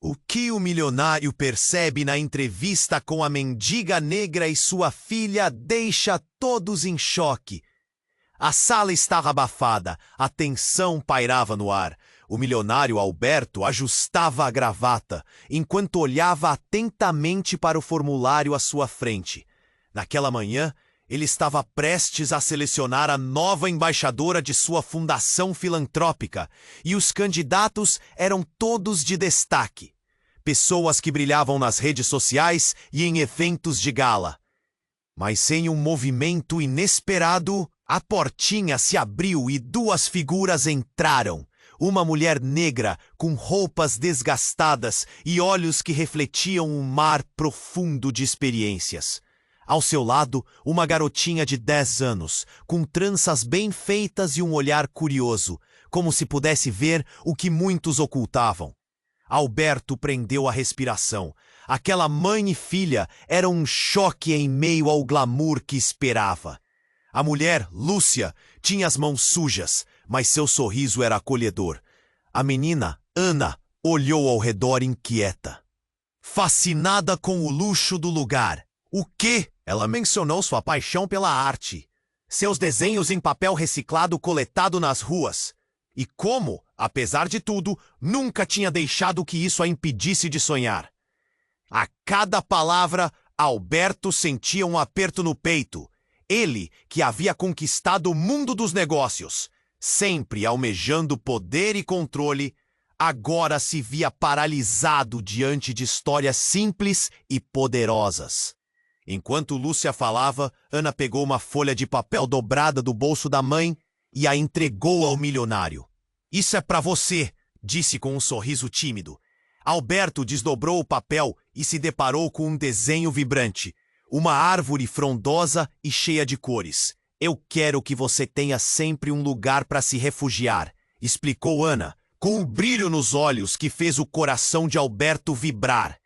O que o milionário percebe na entrevista com a mendiga negra e sua filha deixa todos em choque. A sala estava abafada, a tensão pairava no ar. O milionário Alberto ajustava a gravata, enquanto olhava atentamente para o formulário à sua frente. Naquela manhã, ele estava prestes a selecionar a nova embaixadora de sua fundação filantrópica, e os candidatos eram todos de destaque. Pessoas que brilhavam nas redes sociais e em eventos de gala. Mas em um movimento inesperado, a portinha se abriu e duas figuras entraram. Uma mulher negra com roupas desgastadas e olhos que refletiam um mar profundo de experiências. Ao seu lado, uma garotinha de 10 anos, com tranças bem feitas e um olhar curioso, como se pudesse ver o que muitos ocultavam. Alberto prendeu a respiração. Aquela mãe e filha eram um choque em meio ao glamour que esperava. A mulher, Lúcia, tinha as mãos sujas, mas seu sorriso era acolhedor. A menina, Ana, olhou ao redor inquieta, fascinada com o luxo do lugar. O quê? Ela mencionou sua paixão pela arte. Seus desenhos em papel reciclado coletado nas ruas. E como, apesar de tudo, nunca tinha deixado que isso a impedisse de sonhar. A cada palavra, Alberto sentia um aperto no peito. Ele, que havia conquistado o mundo dos negócios, sempre almejando poder e controle, agora se via paralisado diante de histórias simples e poderosas. Enquanto Lúcia falava, Ana pegou uma folha de papel dobrada do bolso da mãe e a entregou ao milionário. "Isso é para você", disse com um sorriso tímido. Alberto desdobrou o papel e se deparou com um desenho vibrante. Uma árvore frondosa e cheia de cores. "Eu quero que você tenha sempre um lugar para se refugiar", explicou Ana, com um brilho nos olhos que fez o coração de Alberto vibrar.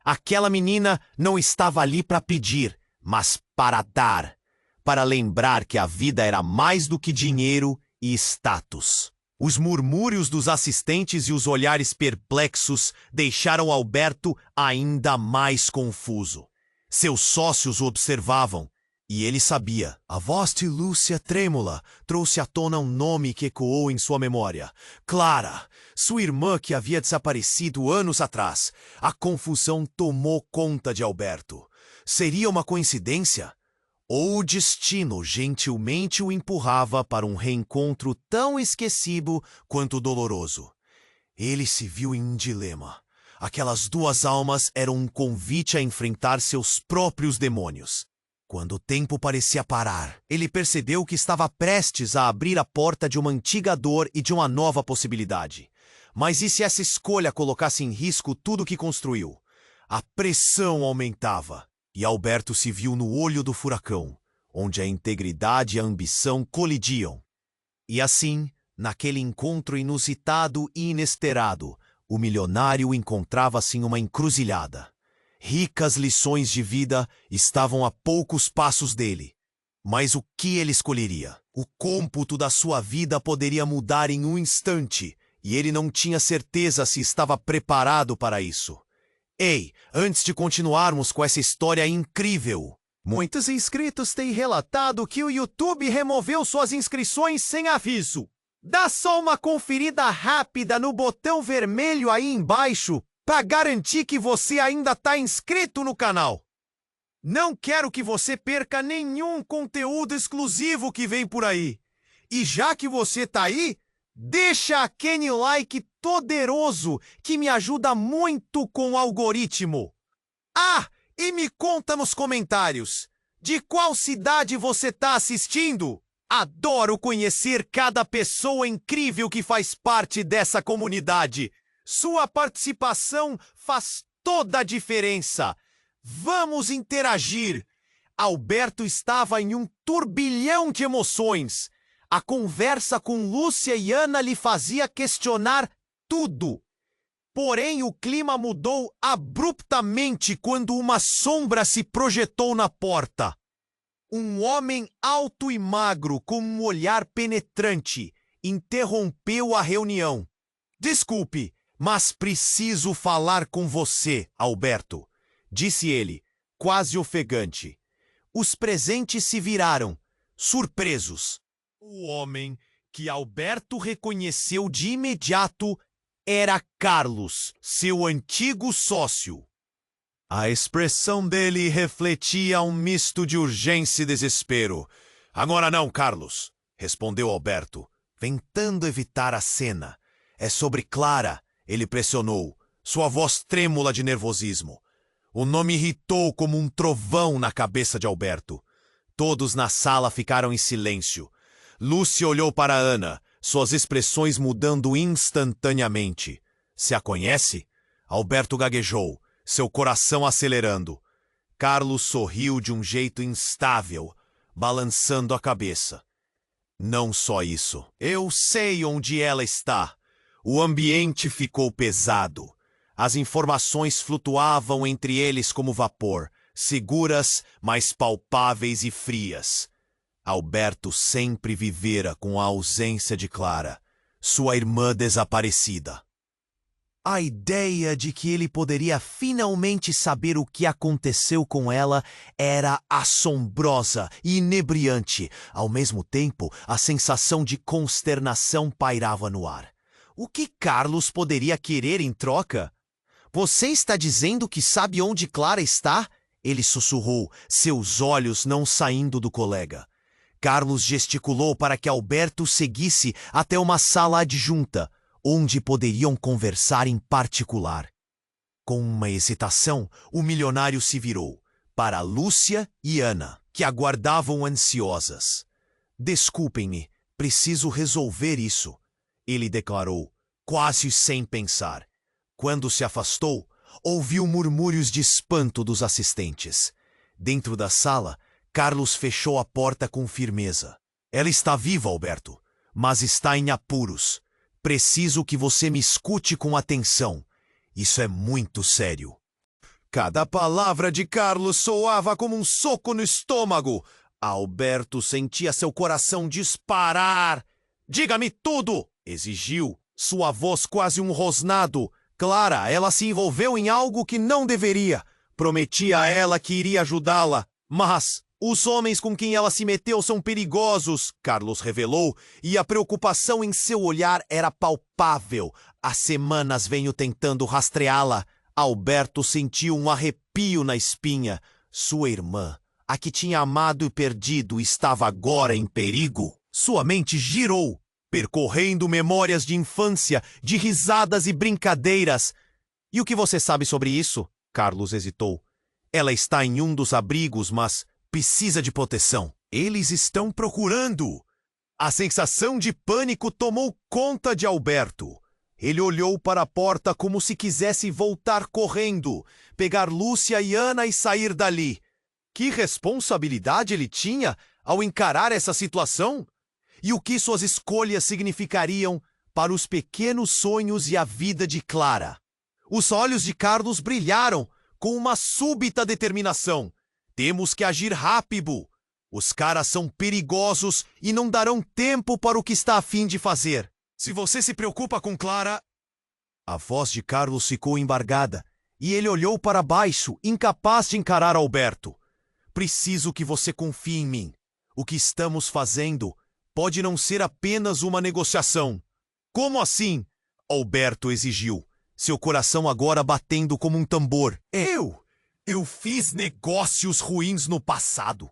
Aquela menina não estava ali para pedir, mas para dar. Para lembrar que a vida era mais do que dinheiro e status. Os murmúrios dos assistentes e os olhares perplexos deixaram Alberto ainda mais confuso. Seus sócios o observavam, e ele sabia. A voz de Lúcia trêmula trouxe à tona um nome que ecoou em sua memória. Clara, sua irmã que havia desaparecido anos atrás. A confusão tomou conta de Alberto. Seria uma coincidência? Ou o destino gentilmente o empurrava para um reencontro tão esquecido quanto doloroso? Ele se viu em um dilema. Aquelas duas almas eram um convite a enfrentar seus próprios demônios. Quando o tempo parecia parar, ele percebeu que estava prestes a abrir a porta de uma antiga dor e de uma nova possibilidade. Mas e se essa escolha colocasse em risco tudo o que construiu? A pressão aumentava. E Alberto se viu no olho do furacão, onde a integridade e a ambição colidiam. E assim, naquele encontro inusitado e inesperado, o milionário encontrava-se em uma encruzilhada. Ricas lições de vida estavam a poucos passos dele. Mas o que ele escolheria? O cômputo da sua vida poderia mudar em um instante, e ele não tinha certeza se estava preparado para isso. Ei, antes de continuarmos com essa história incrível, muitos inscritos têm relatado que o YouTube removeu suas inscrições sem aviso. Dá só uma conferida rápida no botão vermelho aí embaixo para garantir que você ainda está inscrito no canal. Não quero que você perca nenhum conteúdo exclusivo que vem por aí. E já que você tá aí, deixa aquele like poderoso que me ajuda muito com o algoritmo. Ah, e me conta nos comentários, de qual cidade você tá assistindo? Adoro conhecer cada pessoa incrível que faz parte dessa comunidade. Sua participação faz toda a diferença. Vamos interagir. Alberto estava em um turbilhão de emoções. A conversa com Lúcia e Ana lhe fazia questionar tudo. Porém, o clima mudou abruptamente quando uma sombra se projetou na porta. Um homem alto e magro, com um olhar penetrante, interrompeu a reunião. Desculpe, Mas preciso falar com você, Alberto, disse ele, quase ofegante. Os presentes se viraram, surpresos. O homem que Alberto reconheceu de imediato era Carlos, seu antigo sócio. A expressão dele refletia um misto de urgência e desespero. Agora não, Carlos, respondeu Alberto, tentando evitar a cena. É sobre Clara, ele pressionou, sua voz trêmula de nervosismo. O nome irritou como um trovão na cabeça de Alberto. Todos na sala ficaram em silêncio. Lúcia olhou para Ana, suas expressões mudando instantaneamente. Se a conhece? Alberto gaguejou, seu coração acelerando. Carlos sorriu de um jeito instável, balançando a cabeça. Não só isso. Eu sei onde ela está. O ambiente ficou pesado. As informações flutuavam entre eles como vapor, seguras, mas palpáveis e frias. Alberto sempre vivera com a ausência de Clara, sua irmã desaparecida. A ideia de que ele poderia finalmente saber o que aconteceu com ela era assombrosa e inebriante. Ao mesmo tempo, a sensação de consternação pairava no ar. O que Carlos poderia querer em troca? Você está dizendo que sabe onde Clara está? Ele sussurrou, seus olhos não saindo do colega. Carlos gesticulou para que Alberto seguisse até uma sala adjunta, onde poderiam conversar em particular. Com uma hesitação, o milionário se virou para Lúcia e Ana, que aguardavam ansiosas. Desculpem-me, preciso resolver isso, ele declarou, quase sem pensar. Quando se afastou, ouviu murmúrios de espanto dos assistentes. Dentro da sala, Carlos fechou a porta com firmeza. Ela está viva, Alberto, mas está em apuros. Preciso que você me escute com atenção. Isso é muito sério. Cada palavra de Carlos soava como um soco no estômago. Alberto sentia seu coração disparar. Diga-me tudo, exigiu, sua voz quase um rosnado. Clara, ela se envolveu em algo que não deveria. Prometia a ela que iria ajudá-la, mas os homens com quem ela se meteu são perigosos, Carlos revelou, e a preocupação em seu olhar era palpável. Há semanas venho tentando rastreá-la. Alberto sentiu um arrepio na espinha. Sua irmã, a que tinha amado e perdido, estava agora em perigo. Sua mente girou, percorrendo memórias de infância, de risadas e brincadeiras. E o que você sabe sobre isso? Carlos hesitou. Ela está em um dos abrigos, mas precisa de proteção. Eles estão procurando. A sensação de pânico tomou conta de Alberto. Ele olhou para a porta como se quisesse voltar correndo, pegar Lúcia e Ana e sair dali. Que responsabilidade ele tinha ao encarar essa situação? E o que suas escolhas significariam para os pequenos sonhos e a vida de Clara? Os olhos de Carlos brilharam com uma súbita determinação. Temos que agir rápido. Os caras são perigosos e não darão tempo para o que está a fim de fazer. Se você se preocupa com Clara... A voz de Carlos ficou embargada e ele olhou para baixo, incapaz de encarar Alberto. Preciso que você confie em mim. O que estamos fazendo pode não ser apenas uma negociação. Como assim? Alberto exigiu, seu coração agora batendo como um tambor. Eu fiz negócios ruins no passado.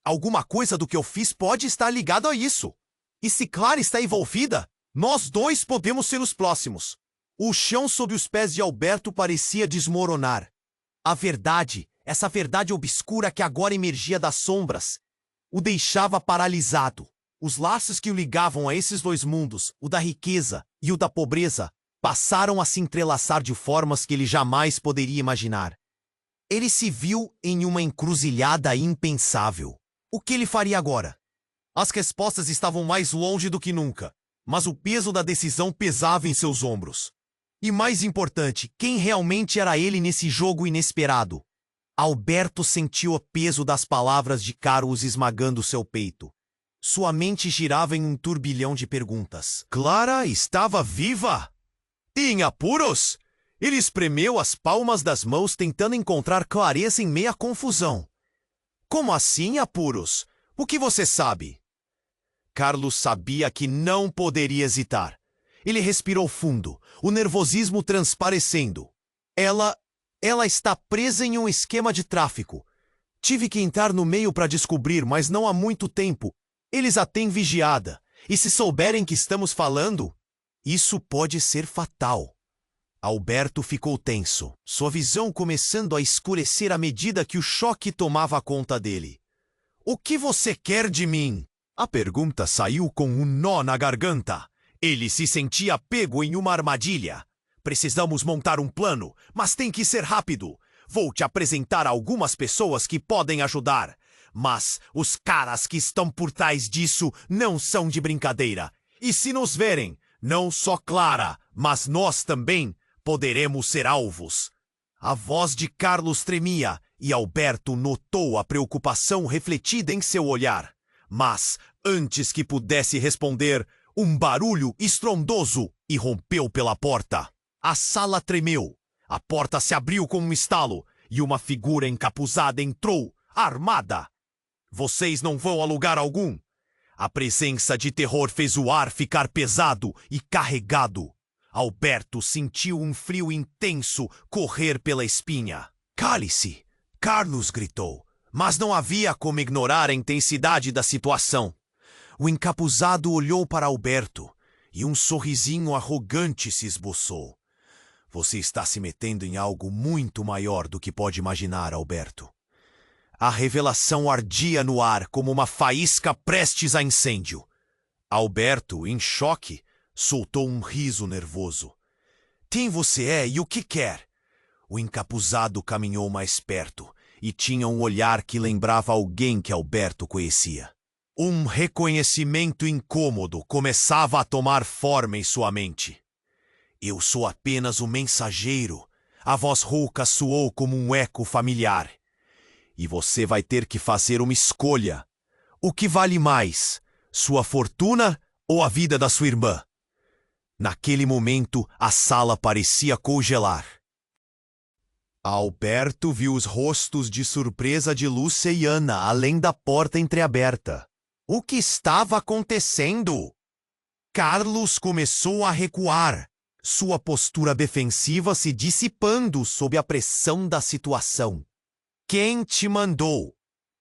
Alguma coisa do que eu fiz pode estar ligado a isso. E se Clara está envolvida, nós dois podemos ser os próximos. O chão sob os pés de Alberto parecia desmoronar. A verdade, essa verdade obscura que agora emergia das sombras, o deixava paralisado. Os laços que o ligavam a esses dois mundos, o da riqueza e o da pobreza, passaram a se entrelaçar de formas que ele jamais poderia imaginar. Ele se viu em uma encruzilhada impensável. O que ele faria agora? As respostas estavam mais longe do que nunca, mas o peso da decisão pesava em seus ombros. E mais importante, quem realmente era ele nesse jogo inesperado? Alberto sentiu o peso das palavras de Carlos esmagando seu peito. Sua mente girava em um turbilhão de perguntas. Clara estava viva? Em apuros? Ele espremeu as palmas das mãos tentando encontrar clareza em meia confusão. Como assim, apuros? O que você sabe? Carlos sabia que não poderia hesitar. Ele respirou fundo, o nervosismo transparecendo. Ela está presa em um esquema de tráfico. Tive que entrar no meio para descobrir, mas não há muito tempo. Eles a têm vigiada. E se souberem que estamos falando, isso pode ser fatal. Alberto ficou tenso, sua visão começando a escurecer à medida que o choque tomava conta dele. O que você quer de mim? A pergunta saiu com um nó na garganta. Ele se sentia pego em uma armadilha. Precisamos montar um plano, mas tem que ser rápido. Vou te apresentar algumas pessoas que podem ajudar. Mas os caras que estão por trás disso não são de brincadeira. E se nos verem, não só Clara, mas nós também, poderemos ser alvos. A voz de Carlos tremia e Alberto notou a preocupação refletida em seu olhar. Mas, antes que pudesse responder, um barulho estrondoso irrompeu pela porta. A sala tremeu. A porta se abriu com um estalo e uma figura encapuzada entrou, armada. Vocês não vão a lugar algum. A presença de terror fez o ar ficar pesado e carregado. Alberto sentiu um frio intenso correr pela espinha. Cale-se! Carlos gritou, mas não havia como ignorar a intensidade da situação. O encapuzado olhou para Alberto e um sorrisinho arrogante se esboçou. Você está se metendo em algo muito maior do que pode imaginar, Alberto. A revelação ardia no ar como uma faísca prestes a incêndio. Alberto, em choque, soltou um riso nervoso. Quem você é e o que quer? O encapuzado caminhou mais perto e tinha um olhar que lembrava alguém que Alberto conhecia. Um reconhecimento incômodo começava a tomar forma em sua mente. Eu sou apenas o mensageiro. A voz rouca soou como um eco familiar. E você vai ter que fazer uma escolha. O que vale mais, sua fortuna ou a vida da sua irmã? Naquele momento, a sala parecia congelar. Alberto viu os rostos de surpresa de Lúcia e Ana além da porta entreaberta. O que estava acontecendo? Carlos começou a recuar, sua postura defensiva se dissipando sob a pressão da situação. Quem te mandou?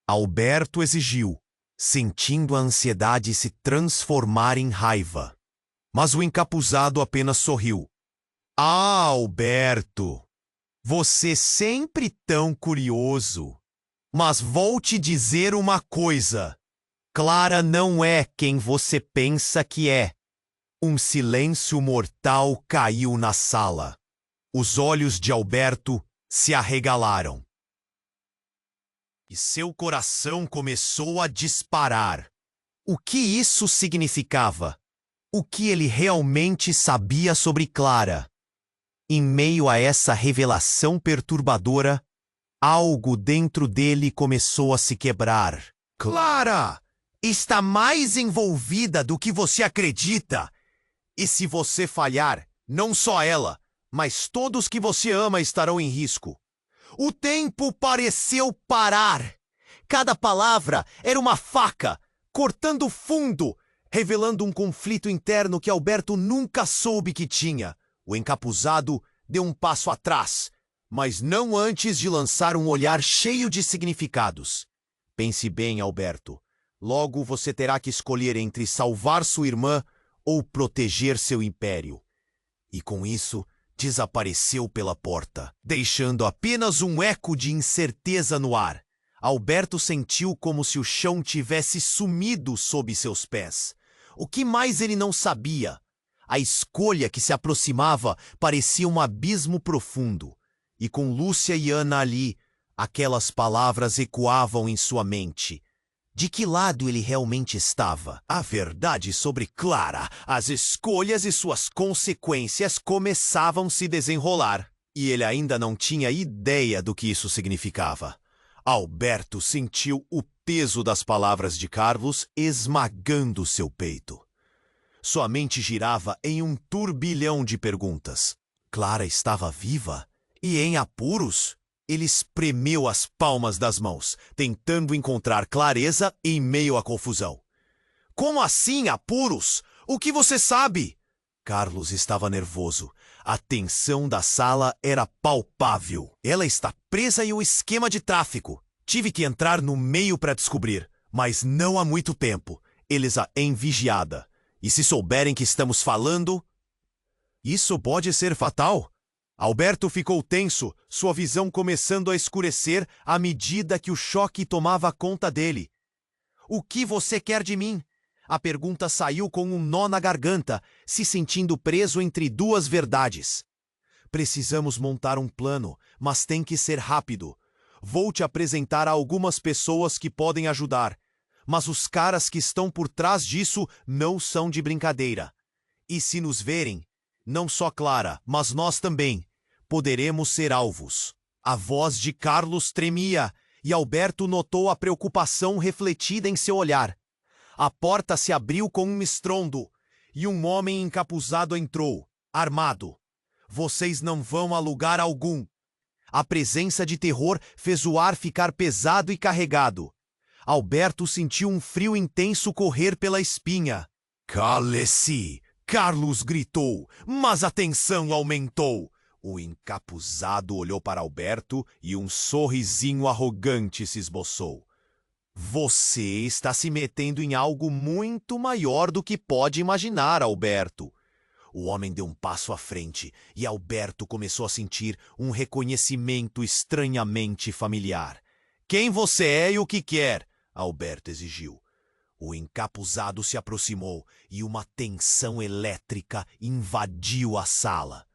Alberto exigiu, sentindo a ansiedade se transformar em raiva. Mas o encapuzado apenas sorriu. Ah, Alberto, você sempre tão curioso. Mas vou te dizer uma coisa. Clara não é quem você pensa que é. Um silêncio mortal caiu na sala. Os olhos de Alberto se arregalaram. E seu coração começou a disparar. O que isso significava? O que ele realmente sabia sobre Clara? Em meio a essa revelação perturbadora, algo dentro dele começou a se quebrar. Clara está mais envolvida do que você acredita. E se você falhar, não só ela, mas todos que você ama estarão em risco. O tempo pareceu parar. Cada palavra era uma faca, cortando fundo, revelando um conflito interno que Alberto nunca soube que tinha. O encapuzado deu um passo atrás, mas não antes de lançar um olhar cheio de significados. Pense bem, Alberto. Logo você terá que escolher entre salvar sua irmã ou proteger seu império. E com isso, desapareceu pela porta, deixando apenas um eco de incerteza no ar. Alberto sentiu como se o chão tivesse sumido sob seus pés. O que mais ele não sabia? A escolha que se aproximava parecia um abismo profundo. E com Lúcia e Ana ali, aquelas palavras ecoavam em sua mente. De que lado ele realmente estava? A verdade sobre Clara, as escolhas e suas consequências começavam a se desenrolar. E ele ainda não tinha ideia do que isso significava. Alberto sentiu o peso das palavras de Carlos esmagando seu peito. Sua mente girava em um turbilhão de perguntas. Clara estava viva? E em apuros? Ele espremeu as palmas das mãos, tentando encontrar clareza em meio à confusão. Como assim, apuros? O que você sabe? Carlos estava nervoso. A tensão da sala era palpável. Ela está presa em um esquema de tráfico. Tive que entrar no meio para descobrir, mas não há muito tempo. Eles a têm vigiada. E se souberem que estamos falando... Isso pode ser fatal. Alberto ficou tenso, sua visão começando a escurecer à medida que o choque tomava conta dele. O que você quer de mim? A pergunta saiu com um nó na garganta, se sentindo preso entre duas verdades. Precisamos montar um plano, mas tem que ser rápido. Vou te apresentar a algumas pessoas que podem ajudar, mas os caras que estão por trás disso não são de brincadeira. E se nos verem, não só Clara, mas nós também, poderemos ser alvos. A voz de Carlos tremia, e Alberto notou a preocupação refletida em seu olhar. A porta se abriu com um estrondo, e um homem encapuzado entrou, armado. Vocês não vão a lugar algum. A presença de terror fez o ar ficar pesado e carregado. Alberto sentiu um frio intenso correr pela espinha. Cale-se! Carlos gritou, mas a tensão aumentou. O encapuzado olhou para Alberto e um sorrisinho arrogante se esboçou. Você está se metendo em algo muito maior do que pode imaginar, Alberto. O homem deu um passo à frente e Alberto começou a sentir um reconhecimento estranhamente familiar. Quem você é e o que quer? Alberto exigiu. O encapuzado se aproximou e uma tensão elétrica invadiu a sala.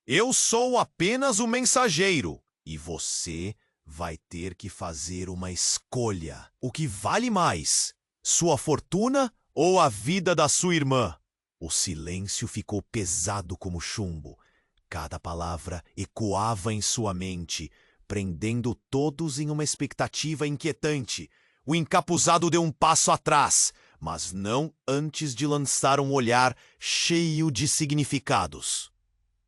Eu sou apenas o mensageiro e você vai ter que fazer uma escolha. O que vale mais? Sua fortuna ou a vida da sua irmã? O silêncio ficou pesado como chumbo. Cada palavra ecoava em sua mente, prendendo todos em uma expectativa inquietante. O encapuzado deu um passo atrás, mas não antes de lançar um olhar cheio de significados.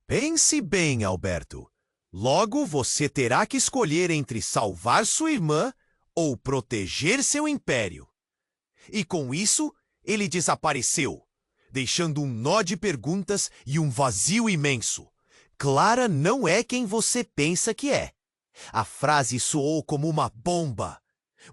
Pense bem, Alberto. Logo, você terá que escolher entre salvar sua irmã ou proteger seu império. E com isso, ele desapareceu, deixando um nó de perguntas e um vazio imenso. Clara não é quem você pensa que é. A frase soou como uma bomba.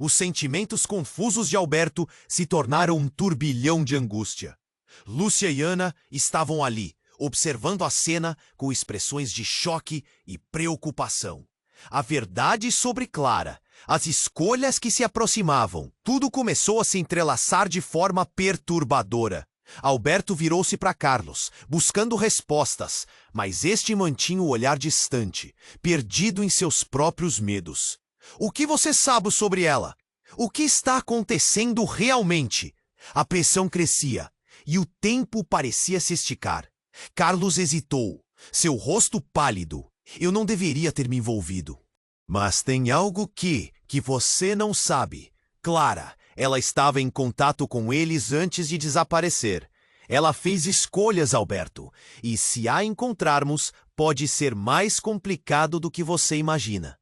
Os sentimentos confusos de Alberto se tornaram um turbilhão de angústia. Lúcia e Ana estavam ali, observando a cena com expressões de choque e preocupação. A verdade sobre Clara, as escolhas que se aproximavam, tudo começou a se entrelaçar de forma perturbadora. Alberto virou-se para Carlos, buscando respostas, mas este mantinha o olhar distante, perdido em seus próprios medos. O que você sabe sobre ela? O que está acontecendo realmente? A pressão crescia e o tempo parecia se esticar. Carlos hesitou, seu rosto pálido. Eu não deveria ter me envolvido. Mas tem algo que você não sabe. Clara, ela estava em contato com eles antes de desaparecer. Ela fez escolhas, Alberto, e se a encontrarmos, pode ser mais complicado do que você imagina.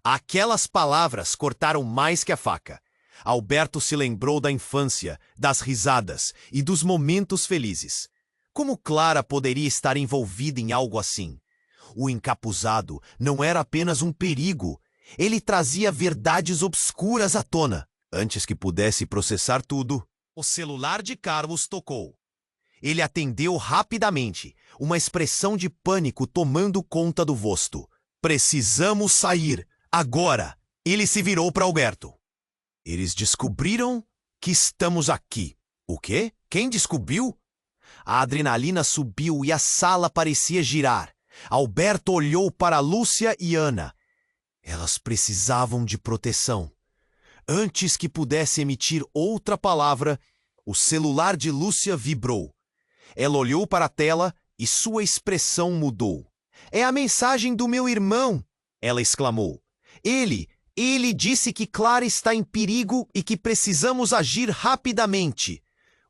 Aquelas palavras cortaram mais que a faca. Alberto se lembrou da infância, das risadas e dos momentos felizes. Como Clara poderia estar envolvida em algo assim? O encapuzado não era apenas um perigo. Ele trazia verdades obscuras à tona. Antes que pudesse processar tudo, o celular de Carlos tocou. Ele atendeu rapidamente, uma expressão de pânico tomando conta do rosto. Precisamos sair. Agora! Ele se virou para Alberto. Eles descobriram que estamos aqui. O quê? Quem descobriu? A adrenalina subiu e a sala parecia girar. Alberto olhou para Lúcia e Ana. Elas precisavam de proteção. Antes que pudesse emitir outra palavra, o celular de Lúcia vibrou. Ela olhou para a tela e sua expressão mudou. É a mensagem do meu irmão! Ela exclamou. Ele disse que Clara está em perigo e que precisamos agir rapidamente.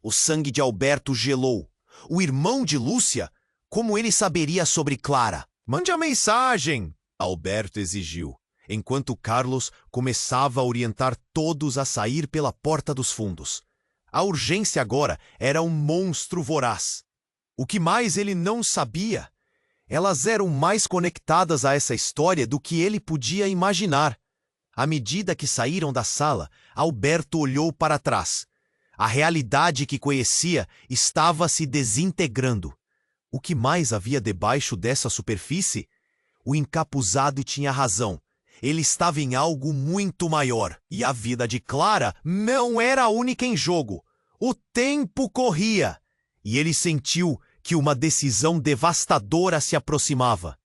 O sangue de Alberto gelou. O irmão de Lúcia? Como ele saberia sobre Clara? Mande a mensagem, Alberto exigiu, enquanto Carlos começava a orientar todos a sair pela porta dos fundos. A urgência agora era um monstro voraz. O que mais ele não sabia? Elas eram mais conectadas a essa história do que ele podia imaginar. À medida que saíram da sala, Alberto olhou para trás. A realidade que conhecia estava se desintegrando. O que mais havia debaixo dessa superfície? O encapuzado tinha razão. Ele estava em algo muito maior. E a vida de Clara não era a única em jogo. O tempo corria. E ele sentiu que uma decisão devastadora se aproximava.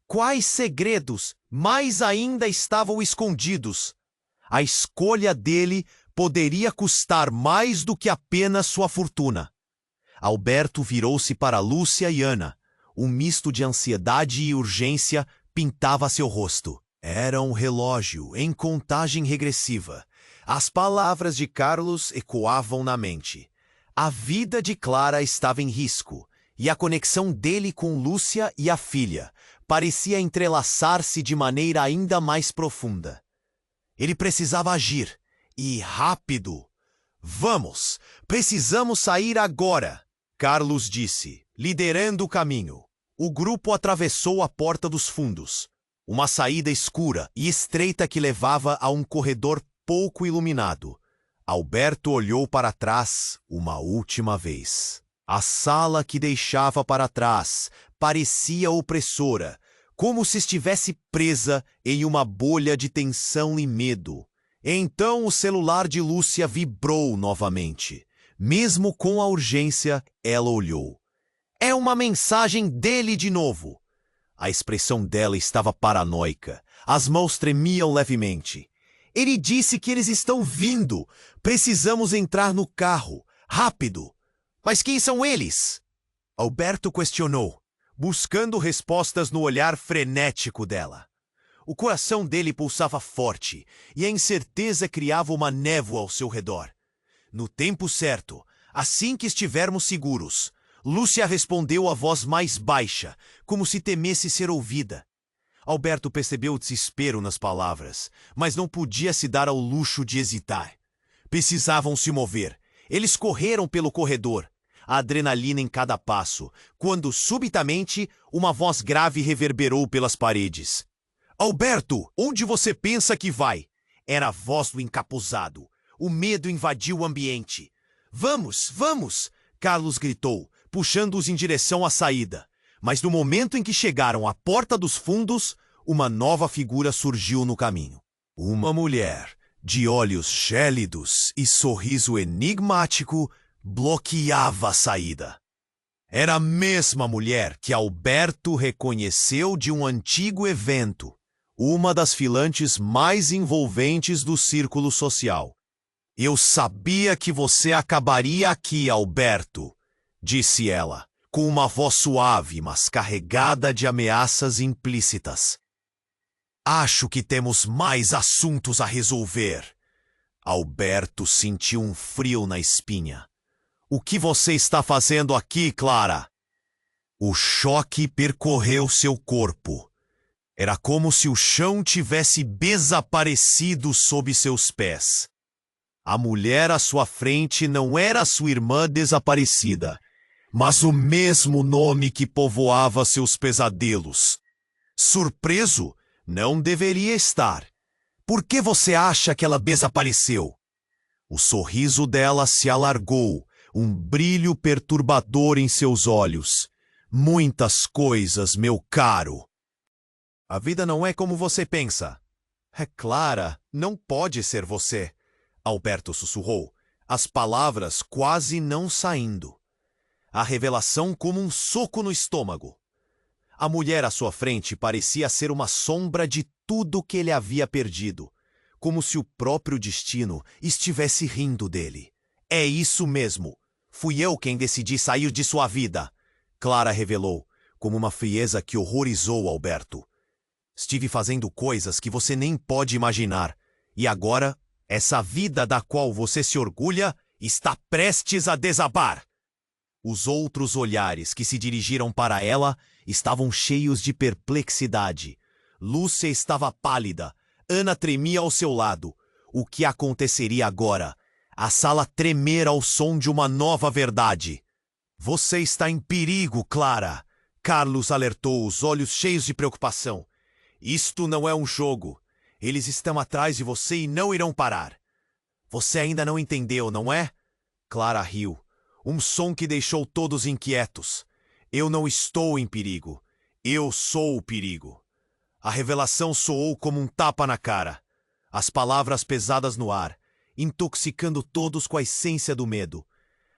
Quais segredos mais ainda estavam escondidos? A escolha dele poderia custar mais do que apenas sua fortuna. Alberto virou-se para Lúcia e Ana. Um misto de ansiedade e urgência pintava seu rosto. Era um relógio em contagem regressiva. As palavras de Carlos ecoavam na mente. A vida de Clara estava em risco, e a conexão dele com Lúcia e a filha parecia entrelaçar-se de maneira ainda mais profunda. Ele precisava agir, e rápido. Vamos, precisamos sair agora, Carlos disse, liderando o caminho. O grupo atravessou a porta dos fundos, uma saída escura e estreita que levava a um corredor pouco iluminado. Alberto olhou para trás uma última vez. A sala que deixava para trás parecia opressora, como se estivesse presa em uma bolha de tensão e medo. Então o celular de Lúcia vibrou novamente. Mesmo com a urgência, ela olhou. É uma mensagem dele de novo. A expressão dela estava paranoica. As mãos tremiam levemente. Ele disse que eles estão vindo. Precisamos entrar no carro. Rápido. Mas quem são eles? Alberto questionou, buscando respostas no olhar frenético dela. O coração dele pulsava forte e a incerteza criava uma névoa ao seu redor. No tempo certo, assim que estivermos seguros, Lúcia respondeu a voz mais baixa, como se temesse ser ouvida. Alberto percebeu o desespero nas palavras, mas não podia se dar ao luxo de hesitar. Precisavam se mover. Eles correram pelo corredor, a adrenalina em cada passo, quando, subitamente, uma voz grave reverberou pelas paredes. Alberto, onde você pensa que vai? Era a voz do encapuzado. O medo invadiu o ambiente. Vamos, vamos! Carlos gritou, puxando-os em direção à saída. Mas no momento em que chegaram à porta dos fundos, uma nova figura surgiu no caminho. Uma mulher, de olhos gélidos e sorriso enigmático, bloqueava a saída. Era a mesma mulher que Alberto reconheceu de um antigo evento, uma das filantes mais envolventes do círculo social. Eu sabia que você acabaria aqui, Alberto, disse ela, com uma voz suave, mas carregada de ameaças implícitas. Acho que temos mais assuntos a resolver. Alberto sentiu um frio na espinha. O que você está fazendo aqui, Clara? O choque percorreu seu corpo. Era como se o chão tivesse desaparecido sob seus pés. A mulher à sua frente não era sua irmã desaparecida, mas o mesmo nome que povoava seus pesadelos. Surpreso, não deveria estar. Por que você acha que ela desapareceu? O sorriso dela se alargou, um brilho perturbador em seus olhos. Muitas coisas, meu caro. A vida não é como você pensa. É Clara, não pode ser você. Alberto sussurrou, as palavras quase não saindo. A revelação como um soco no estômago. A mulher à sua frente parecia ser uma sombra de tudo que ele havia perdido, como se o próprio destino estivesse rindo dele. É isso mesmo. Fui eu quem decidi sair de sua vida, Clara revelou, com uma frieza que horrorizou Alberto. Estive fazendo coisas que você nem pode imaginar, e agora, essa vida da qual você se orgulha Está prestes a desabar. Os outros olhares que se dirigiram para ela estavam cheios de perplexidade. Lúcia estava pálida. Ana tremia ao seu lado. O que aconteceria agora? A sala tremera ao som de uma nova verdade. Você está em perigo, Clara. Carlos alertou, os olhos cheios de preocupação. Isto não é um jogo. Eles estão atrás de você e não irão parar. Você ainda não entendeu, não é? Clara riu. Um som que deixou todos inquietos. Eu não estou em perigo. Eu sou o perigo. A revelação soou como um tapa na cara. As palavras pesadas no ar, intoxicando todos com a essência do medo.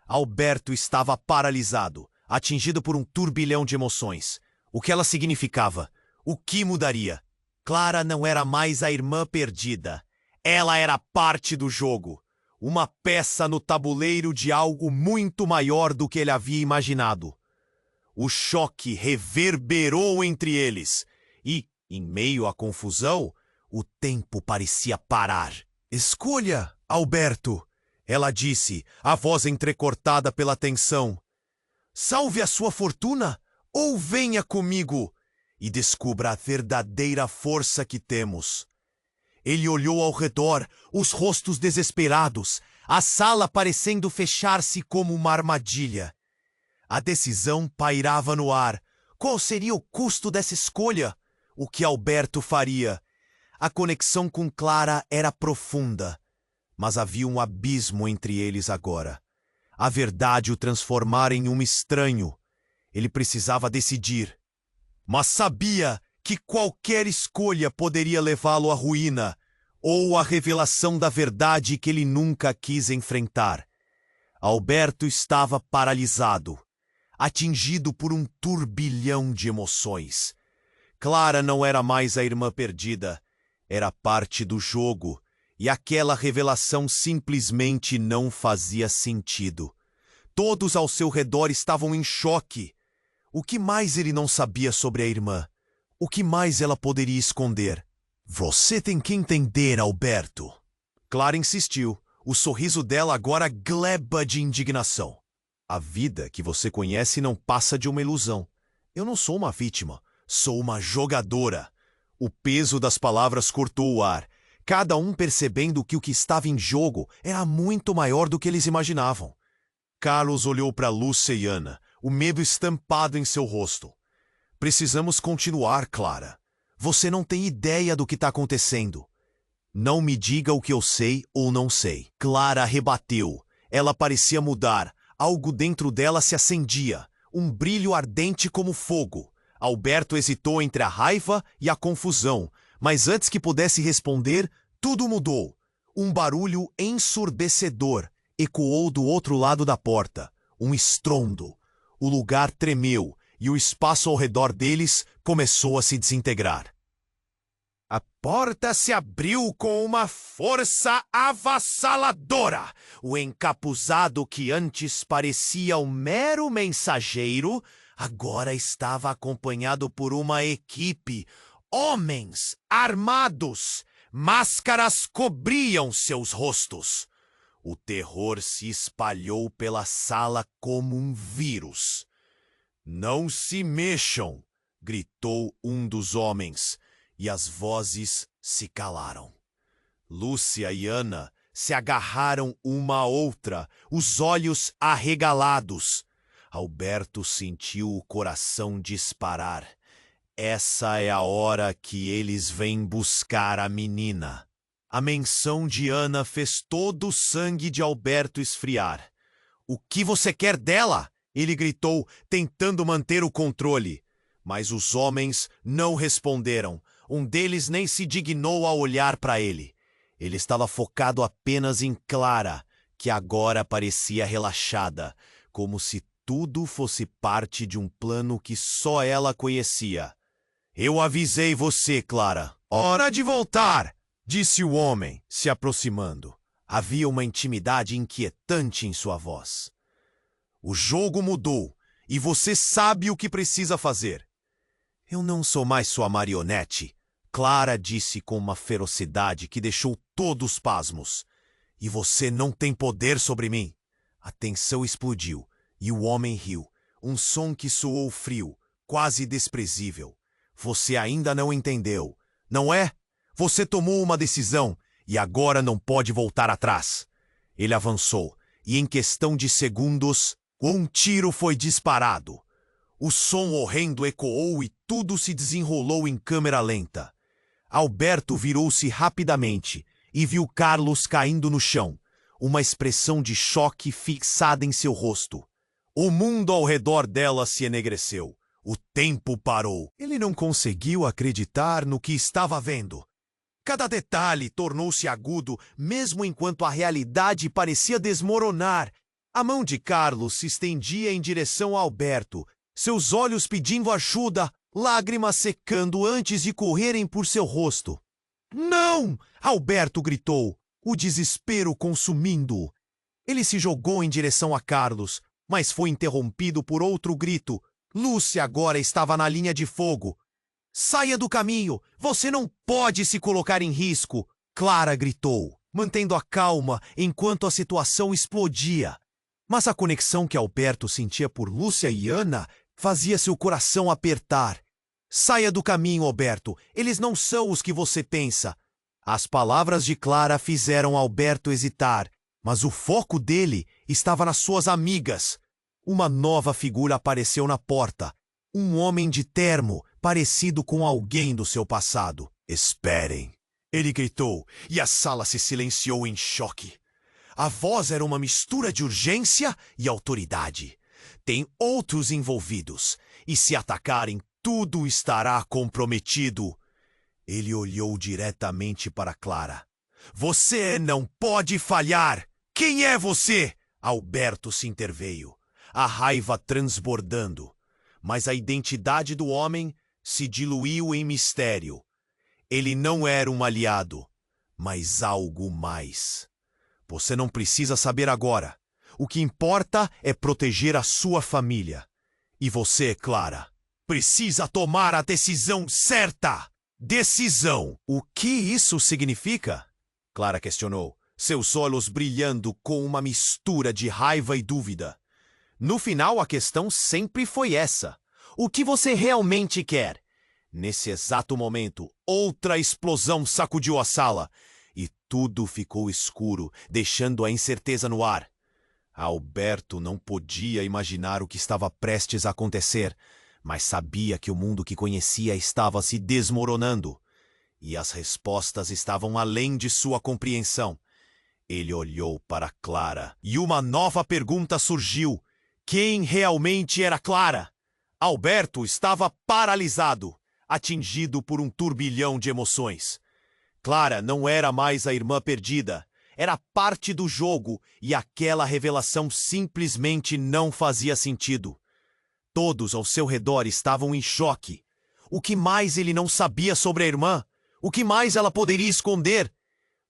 Alberto estava paralisado, atingido por um turbilhão de emoções. O que ela significava? O que mudaria? Clara não era mais a irmã perdida. Ela era parte do jogo. Uma peça no tabuleiro de algo muito maior do que ele havia imaginado. O choque reverberou entre eles e, em meio à confusão, o tempo parecia parar. Escolha, Alberto, ela disse, a voz entrecortada pela tensão. Salve a sua fortuna ou venha comigo e descubra a verdadeira força que temos. Ele olhou ao redor, os rostos desesperados, a sala parecendo fechar-se como uma armadilha. A decisão pairava no ar. Qual seria o custo dessa escolha? O que Alberto faria? A conexão com Clara era profunda, mas havia um abismo entre eles agora. A verdade o transformara em um estranho. Ele precisava decidir. Mas sabia que qualquer escolha poderia levá-lo à ruína, ou à revelação da verdade que ele nunca quis enfrentar. Alberto estava paralisado, atingido por um turbilhão de emoções. Clara não era mais a irmã perdida, era parte do jogo, e aquela revelação simplesmente não fazia sentido. Todos ao seu redor estavam em choque. O que mais ele não sabia sobre a irmã? O que mais ela poderia esconder? Você tem que entender, Alberto. Clara insistiu, o sorriso dela agora gleba de indignação. A vida que você conhece não passa de uma ilusão. Eu não sou uma vítima, sou uma jogadora. O peso das palavras cortou o ar, cada um percebendo que o que estava em jogo era muito maior do que eles imaginavam. Carlos olhou para Lúcia e Ana, o medo estampado em seu rosto. Precisamos continuar, Clara. Você não tem ideia do que está acontecendo. Não me diga o que eu sei ou não sei. Clara rebateu. Ela parecia mudar. Algo dentro dela se acendia. Um brilho ardente como fogo. Alberto hesitou entre a raiva e a confusão, mas antes que pudesse responder, tudo mudou. Um barulho ensurdecedor ecoou do outro lado da porta. Um estrondo. O lugar tremeu e o espaço ao redor deles começou a se desintegrar. A porta se abriu com uma força avassaladora. O encapuzado que antes parecia um mero mensageiro, agora estava acompanhado por uma equipe. Homens armados. Máscaras cobriam seus rostos. O terror se espalhou pela sala como um vírus. Não se mexam, gritou um dos homens, e as vozes se calaram. Lúcia e Ana se agarraram uma à outra, os olhos arregalados. Alberto sentiu o coração disparar. Essa é a hora que eles vêm buscar a menina. A menção de Ana fez todo o sangue de Alberto esfriar. O que você quer dela? Ele gritou, tentando manter o controle. Mas os homens não responderam. Um deles nem se dignou a olhar para ele. Ele estava focado apenas em Clara, que agora parecia relaxada, como se tudo fosse parte de um plano que só ela conhecia. Eu avisei você, Clara. Hora de voltar! Disse o homem, se aproximando. Havia uma intimidade inquietante em sua voz. O jogo mudou, e você sabe o que precisa fazer. Eu não sou mais sua marionete, Clara disse com uma ferocidade que deixou todos pasmos. E você não tem poder sobre mim. A tensão explodiu, e o homem riu. Um som que soou frio, quase desprezível. Você ainda não entendeu, não é? Você tomou uma decisão, e agora não pode voltar atrás. Ele avançou, e em questão de segundos, um tiro foi disparado. O som horrendo ecoou e tudo se desenrolou em câmera lenta. Alberto virou-se rapidamente e viu Carlos caindo no chão, uma expressão de choque fixada em seu rosto. O mundo ao redor dela se enegreceu. O tempo parou. Ele não conseguiu acreditar no que estava vendo. Cada detalhe tornou-se agudo, mesmo enquanto a realidade parecia desmoronar. A mão de Carlos se estendia em direção a Alberto, seus olhos pedindo ajuda, lágrimas secando antes de correrem por seu rosto. Não! Alberto gritou, o desespero consumindo-o. Ele se jogou em direção a Carlos, mas foi interrompido por outro grito. Lúcia agora estava na linha de fogo. Saia do caminho! Você não pode se colocar em risco! Clara gritou, mantendo a calma enquanto a situação explodia. Mas a conexão que Alberto sentia por Lúcia e Ana fazia seu coração apertar. Saia do caminho, Alberto. Eles não são os que você pensa. As palavras de Clara fizeram Alberto hesitar, mas o foco dele estava nas suas amigas. Uma nova figura apareceu na porta. Um homem de terno, parecido com alguém do seu passado. Esperem! Ele gritou, e a sala se silenciou em choque. A voz era uma mistura de urgência e autoridade. Tem outros envolvidos, e se atacarem, tudo estará comprometido. Ele olhou diretamente para Clara. Você não pode falhar! Quem é você? Alberto se interveio, a raiva transbordando. Mas a identidade do homem se diluiu em mistério. Ele não era um aliado, mas algo mais. Você não precisa saber agora. O que importa é proteger a sua família. E você, Clara, precisa tomar a decisão certa. Decisão. O que isso significa? Clara questionou, seus olhos brilhando com uma mistura de raiva e dúvida. No final, a questão sempre foi essa. O que você realmente quer? Nesse exato momento, outra explosão sacudiu a sala e tudo ficou escuro, deixando a incerteza no ar. Alberto não podia imaginar o que estava prestes a acontecer, mas sabia que o mundo que conhecia estava se desmoronando. E as respostas estavam além de sua compreensão. Ele olhou para Clara e uma nova pergunta surgiu. Quem realmente era Clara? Alberto estava paralisado, atingido por um turbilhão de emoções. Clara não era mais a irmã perdida. Era parte do jogo e aquela revelação simplesmente não fazia sentido. Todos ao seu redor estavam em choque. O que mais ele não sabia sobre a irmã? O que mais ela poderia esconder?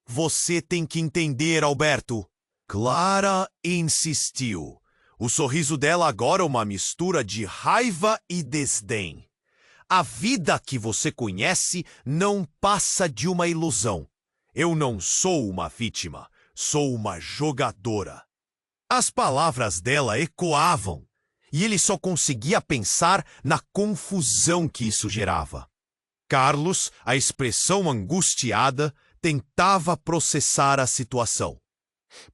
Você tem que entender, Alberto. Clara insistiu. O sorriso dela agora uma mistura de raiva e desdém. A vida que você conhece não passa de uma ilusão. Eu não sou uma vítima, sou uma jogadora. As palavras dela ecoavam, e ele só conseguia pensar na confusão que isso gerava. Carlos, a expressão angustiada, tentava processar a situação.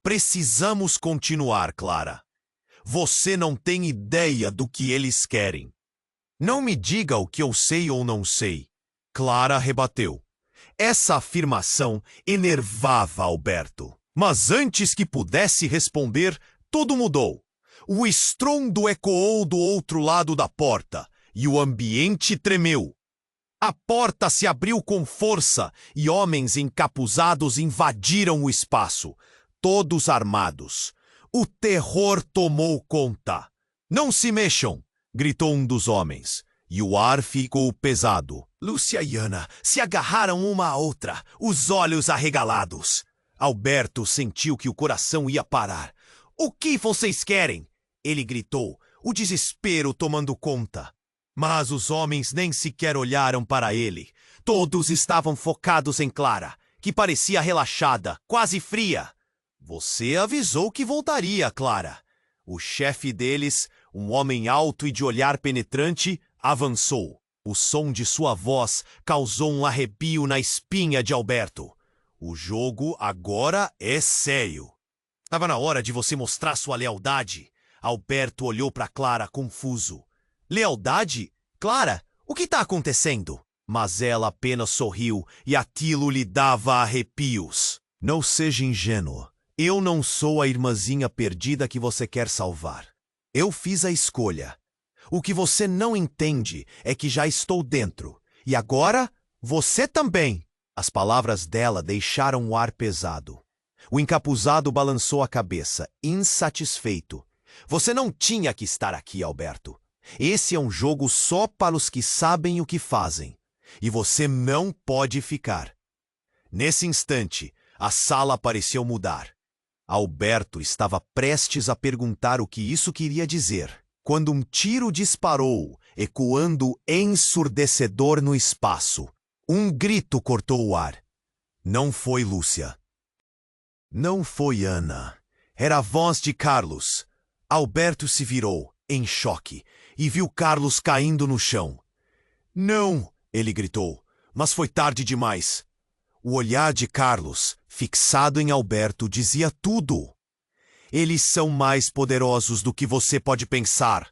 Precisamos continuar, Clara. Você não tem ideia do que eles querem. Não me diga o que eu sei ou não sei. Clara rebateu. Essa afirmação enervava Alberto. Mas antes que pudesse responder, tudo mudou. O estrondo ecoou do outro lado da porta e o ambiente tremeu. A porta se abriu com força e homens encapuzados invadiram o espaço, todos armados. O terror tomou conta. Não se mexam! Gritou um dos homens, e o ar ficou pesado. Lúcia e Ana se agarraram uma à outra, os olhos arregalados. Alberto sentiu que o coração ia parar. O que vocês querem? Ele gritou, o desespero tomando conta. Mas os homens nem sequer olharam para ele. Todos estavam focados em Clara, que parecia relaxada, quase fria. Você avisou que voltaria, Clara. O chefe deles, um homem alto e de olhar penetrante, avançou. O som de sua voz causou um arrepio na espinha de Alberto. O jogo agora é sério. Estava na hora de você mostrar sua lealdade. Alberto olhou para Clara confuso. Lealdade? Clara, o que está acontecendo? Mas ela apenas sorriu e aquilo lhe dava arrepios. Não seja ingênuo. Eu não sou a irmãzinha perdida que você quer salvar. Eu fiz a escolha. O que você não entende é que já estou dentro. E agora, você também. As palavras dela deixaram o ar pesado. O encapuzado balançou a cabeça, insatisfeito. Você não tinha que estar aqui, Alberto. Esse é um jogo só para os que sabem o que fazem. E você não pode ficar. Nesse instante, a sala pareceu mudar. Alberto estava prestes a perguntar o que isso queria dizer, quando um tiro disparou, ecoando ensurdecedor no espaço. Um grito cortou o ar. Não foi Lúcia. Não foi Ana. Era a voz de Carlos. Alberto se virou, em choque, e viu Carlos caindo no chão. Não! Ele gritou, mas foi tarde demais. O olhar de Carlos, fixado em Alberto, dizia tudo. Eles são mais poderosos do que você pode pensar.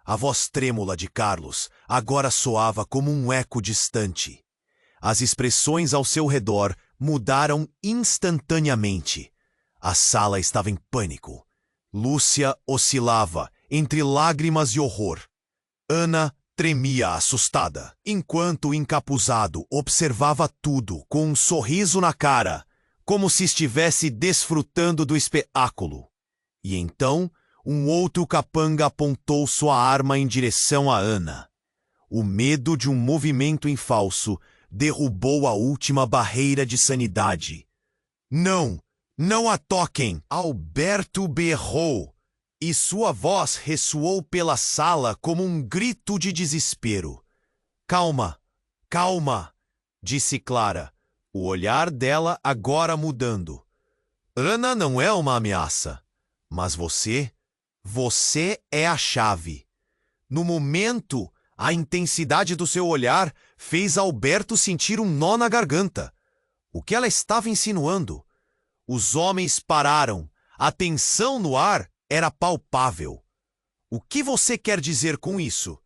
A voz trêmula de Carlos agora soava como um eco distante. As expressões ao seu redor mudaram instantaneamente. A sala estava em pânico. Lúcia oscilava entre lágrimas e horror. Ana tremia assustada, enquanto o encapuzado observava tudo com um sorriso na cara, como se estivesse desfrutando do espetáculo. E então, um outro capanga apontou sua arma em direção a Ana. O medo de um movimento em falso derrubou a última barreira de sanidade. Não! Não a toquem! Alberto berrou. E sua voz ressoou pela sala como um grito de desespero. Calma, calma, disse Clara, o olhar dela agora mudando. Ana não é uma ameaça, mas você é a chave. No momento, a intensidade do seu olhar fez Alberto sentir um nó na garganta. O que ela estava insinuando? Os homens pararam, a tensão no ar era palpável. O que você quer dizer com isso?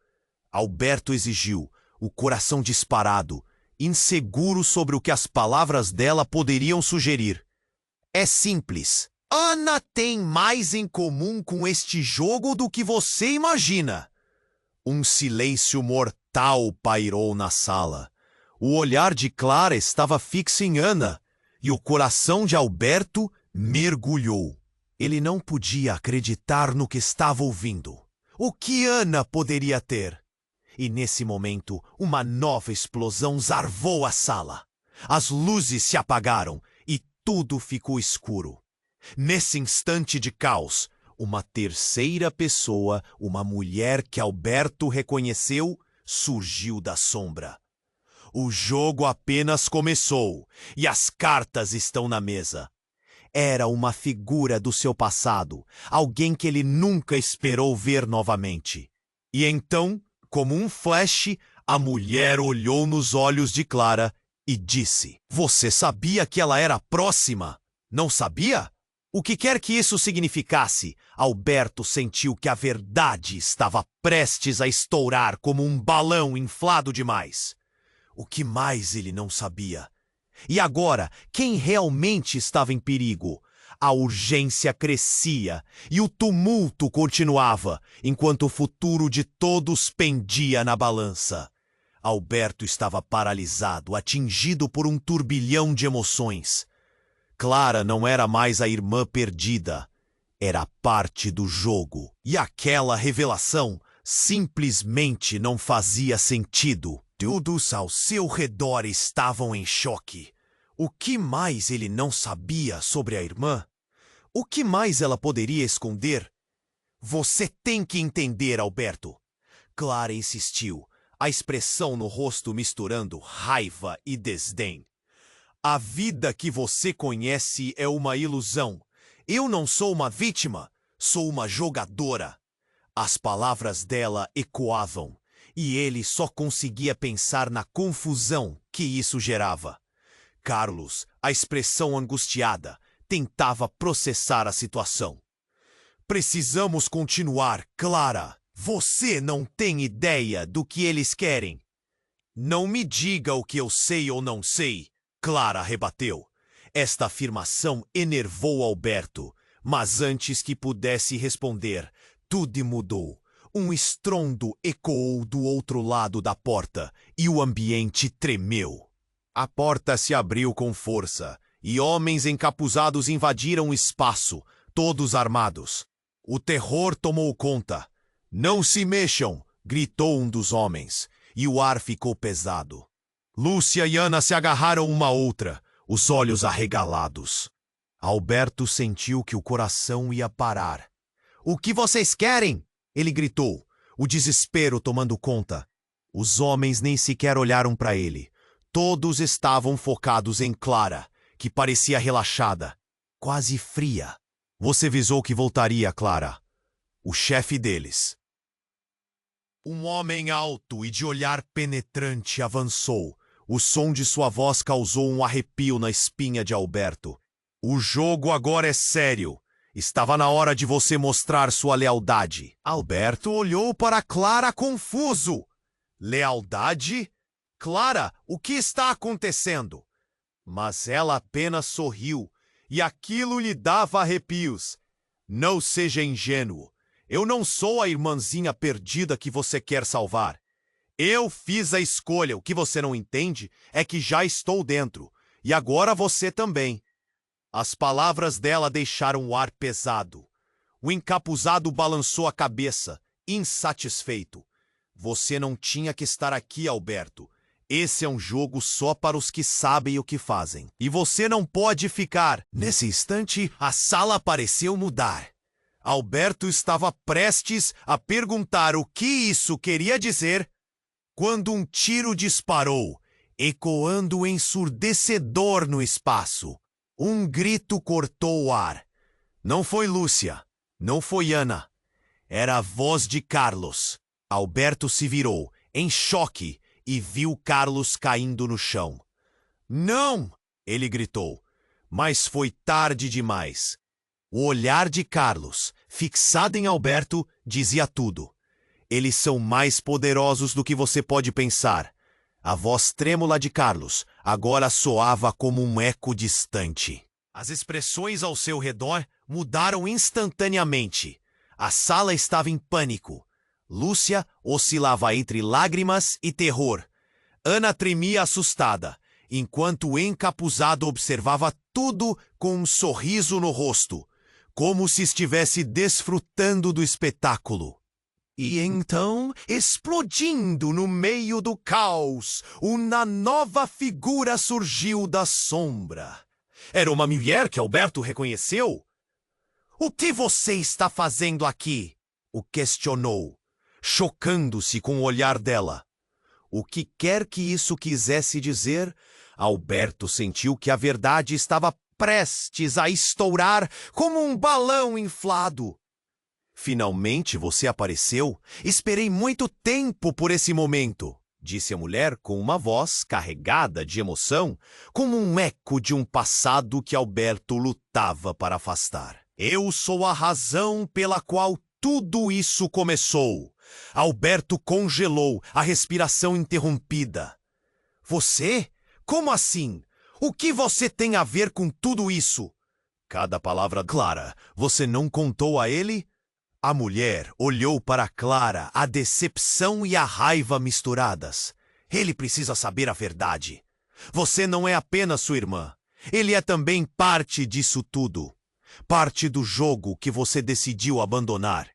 Alberto exigiu, o coração disparado, inseguro sobre o que as palavras dela poderiam sugerir. É simples. Ana tem mais em comum com este jogo do que você imagina. Um silêncio mortal pairou na sala. O olhar de Clara estava fixo em Ana, e o coração de Alberto mergulhou. Ele não podia acreditar no que estava ouvindo. O que Ana poderia ter? E nesse momento, uma nova explosão zarvou a sala. As luzes se apagaram e tudo ficou escuro. Nesse instante de caos, uma terceira pessoa, uma mulher que Alberto reconheceu, surgiu da sombra. O jogo apenas começou e as cartas estão na mesa. Era uma figura do seu passado, alguém que ele nunca esperou ver novamente. E então, como um flash, a mulher olhou nos olhos de Clara e disse: Você sabia que ela era próxima? Não sabia? O que quer que isso significasse, Alberto sentiu que a verdade estava prestes a estourar como um balão inflado demais. O que mais ele não sabia? E agora, quem realmente estava em perigo? A urgência crescia e o tumulto continuava, enquanto o futuro de todos pendia na balança. Alberto estava paralisado, atingido por um turbilhão de emoções. Clara não era mais a irmã perdida. Era parte do jogo. E aquela revelação simplesmente não fazia sentido. Todos ao seu redor estavam em choque. O que mais ele não sabia sobre a irmã? O que mais ela poderia esconder? Você tem que entender, Alberto. Clara insistiu, a expressão no rosto misturando raiva e desdém. A vida que você conhece é uma ilusão. Eu não sou uma vítima, sou uma jogadora. As palavras dela ecoavam, e ele só conseguia pensar na confusão que isso gerava. Carlos, a expressão angustiada, tentava processar a situação. Precisamos continuar, Clara. Você não tem ideia do que eles querem. Não me diga o que eu sei ou não sei, Clara rebateu. Esta afirmação enervou Alberto, mas antes que pudesse responder, tudo mudou. Um estrondo ecoou do outro lado da porta e o ambiente tremeu. A porta se abriu com força e homens encapuzados invadiram o espaço, todos armados. O terror tomou conta. Não se mexam, gritou um dos homens, e o ar ficou pesado. Lúcia e Ana se agarraram uma à outra, os olhos arregalados. Alberto sentiu que o coração ia parar. O que vocês querem? Ele gritou, o desespero tomando conta. Os homens nem sequer olharam para ele. Todos estavam focados em Clara, que parecia relaxada, quase fria. Você avisou que voltaria, Clara. O chefe deles. Um homem alto e de olhar penetrante avançou. O som de sua voz causou um arrepio na espinha de Alberto. O jogo agora é sério. Estava na hora de você mostrar sua lealdade. Alberto olhou para Clara confuso. Lealdade? Clara, o que está acontecendo? Mas ela apenas sorriu, e aquilo lhe dava arrepios. Não seja ingênuo. Eu não sou a irmãzinha perdida que você quer salvar. Eu fiz a escolha. O que você não entende é que já estou dentro. E agora você também. As palavras dela deixaram o ar pesado. O encapuzado balançou a cabeça, insatisfeito. Você não tinha que estar aqui, Alberto. Esse é um jogo só para os que sabem o que fazem. E você não pode ficar. Nesse instante, a sala pareceu mudar. Alberto estava prestes a perguntar o que isso queria dizer, quando um tiro disparou, ecoando ensurdecedor no espaço. Um grito cortou o ar. Não foi Lúcia, não foi Ana. Era a voz de Carlos. Alberto se virou, em choque, e viu Carlos caindo no chão. Não! Ele gritou, mas foi tarde demais. O olhar de Carlos, fixado em Alberto, dizia tudo. Eles são mais poderosos do que você pode pensar. A voz trêmula de Carlos agora soava como um eco distante. As expressões ao seu redor mudaram instantaneamente. A sala estava em pânico. Lúcia oscilava entre lágrimas e terror. Ana tremia assustada, enquanto o encapuzado observava tudo com um sorriso no rosto, como se estivesse desfrutando do espetáculo. E então, explodindo no meio do caos, uma nova figura surgiu da sombra. Era uma mulher que Alberto reconheceu. O que você está fazendo aqui? O questionou, chocando-se com o olhar dela. O que quer que isso quisesse dizer, Alberto sentiu que a verdade estava prestes a estourar como um balão inflado. Finalmente você apareceu. Esperei muito tempo por esse momento, disse a mulher com uma voz carregada de emoção, como um eco de um passado que Alberto lutava para afastar. Eu sou a razão pela qual tudo isso começou. Alberto congelou, a respiração interrompida. Você? Como assim? O que você tem a ver com tudo isso? Cada palavra clara. Você não contou a ele? A mulher olhou para Clara, a decepção e a raiva misturadas. Ele precisa saber a verdade. Você não é apenas sua irmã. Ele é também parte disso tudo. Parte do jogo que você decidiu abandonar.